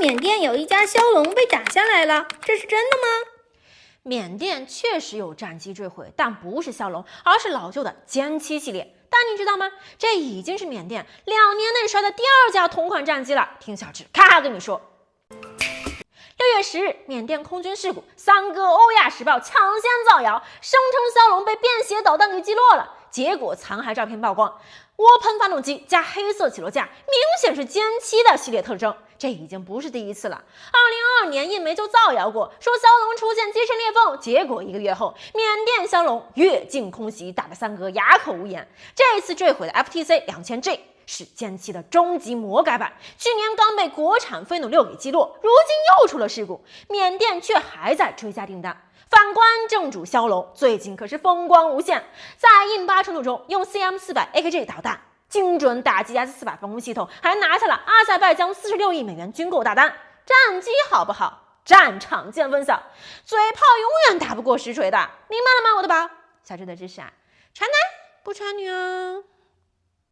缅甸有一架枭龙被打下来了，这是真的吗？缅甸确实有战机坠毁，但不是枭龙，而是老旧的歼7系列。但你知道吗？这已经是缅甸2年内摔的第2架同款战机了。听小智咔跟你说。6月10日，缅甸空军事故，3个欧亚时报抢先造谣，声称枭龙被便携导弹给击落了。结果残骸照片曝光，涡喷发动机加黑色起落架，明显是歼7的系列特征。这已经不是第一次了。2022年，印媒就造谣过，说枭龙出现机身裂缝，结果1个月后，缅甸枭龙越境空袭，打得3哥哑口无言。这次坠毁的 FTC 2000G。是歼7的终极魔改版，去年刚被国产飞弩6给击落，如今又出了事故，缅甸却还在追加订单。反观正主枭龙，最近可是风光无限，在印巴冲突中用 CM400 AKG 导弹精准打击 S400 防空系统，还拿下了阿塞拜疆46亿美元军购大单。战机好不好？战场见分晓，嘴炮永远打不过实锤的，明白了吗，我的宝？小智的知识啊，传男不传女哦。